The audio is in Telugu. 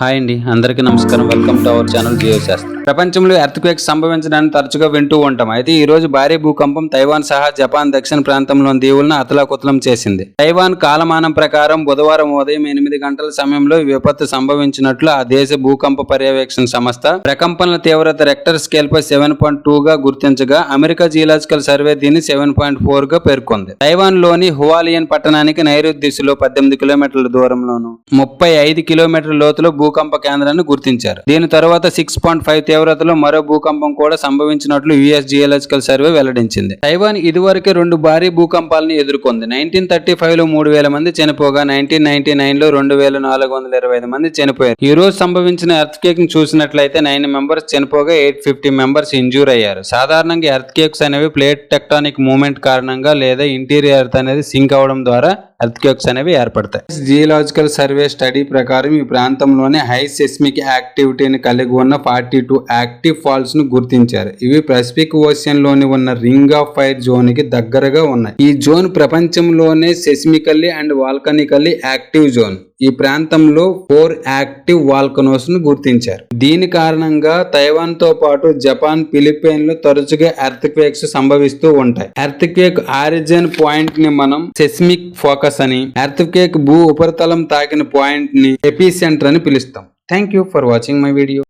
హాయ్ అండి, అందరికీ నమస్కారం. Welcome to our channel geo శాస్త్రం. ప్రపంచంలో ఎర్త్ క్వేక్స్ సంభవించడాన్ని తరచుగా వింటూ ఉంటాం. అయితే ఈ రోజు భారీ భూకంపం తైవాన్ సహా జపాన్ దక్షిణ ప్రాంతంలోని దీవులను అతలాకుతలం చేసింది. తైవాన్ కాలమానం ప్రకారం బుధవారం ఉదయం 8 గంటల సమయంలో ఈ విపత్తు సంభవించినట్లు ఆ దేశ భూకంప పర్యవేక్షణ సంస్థ ప్రకంపనల తీవ్రత రెక్టర్ స్కేల్ పై 7.2 గా గుర్తించగా అమెరికా జియోలాజికల్ సర్వే దీన్ని 7.4 గా పేర్కొంది. తైవాన్ లోని హువాలియన్ పట్టణానికి నైరుతి దిశలో 18 కిలోమీటర్ల దూరంలోను 35 కిలోమీటర్ల లోతులో భూకంప కేంద్రాన్ని గుర్తించారు. దీని తర్వాత 6.5 తీవ్రతలో మరో భూకంపం కూడా సంభవించినట్లు యుఎస్ జియోలాజికల్ సర్వే వెల్లడించింది. తైవాన్ ఇదివరకే 2 భారీ భూకంపాలను ఎదుర్కొంది. 1935లో 3000 మంది చనిపోగా 1999లో 2425 మంది చనిపోయారు. ఈ రోజు సంభవించిన ఎర్త్ క్వేక్ ని చూసినట్లయితే 9 మెంబర్స్ చనిపోగా 850 మెంబర్స్ ఇంజూర్ అయ్యారు. సాధారణంగా ఎర్త్ క్వేక్స్ అనేవి ప్లేట్ టెక్టానిక్ మూవ్మెంట్ కారణంగా లేదా ఇంటీరియర్ ఎర్త్ అనేది సింక్ అవడం ద్వారా ఎర్త్ క్వేక్స్ అనేవి ఏర్పడతాయి. జియోలాజికల్ సర్వే స్టడీ ప్రకారం ఈ ప్రాంతంలోనే హై సెస్మిక్ యాక్టివిటీని కలిగి ఉన్న 42 యాక్టివ్ ఫాల్ట్స్ ను గుర్తించారు. ఇవి పసిఫిక్ ఓషన్ లోని ఉన్న రింగ్ ఆఫ్ ఫైర్ జోన్ కి దగ్గరగా ఉన్నాయి. ఈ జోన్ ప్రపంచంలోనే సెస్మికల్లీ అండ్ వాల్కనికల్లీ యాక్టివ్ జోన్. ఈ ప్రాంతంలో 4 యాక్టివ్ వాల్కనోస్ ను గుర్తించారు. దీని కారణంగా తైవాన్ తో పాటు జపాన్, ఫిలిప్పైన్ లో తరచుగా ఎర్త్ క్వేక్స్ సంభవిస్తూ ఉంటాయి. ఎర్త్ క్వేక్ ఆరిజిన్ పాయింట్ ని మనం సెస్మిక్ ఫోకస్ అని, ఎర్త్ క్వేక్ భూ ఉపరితలం తాకిన పాయింట్ ని ఎపిసెంటర్ అని పిలుస్తాం. Thank you for watching my video.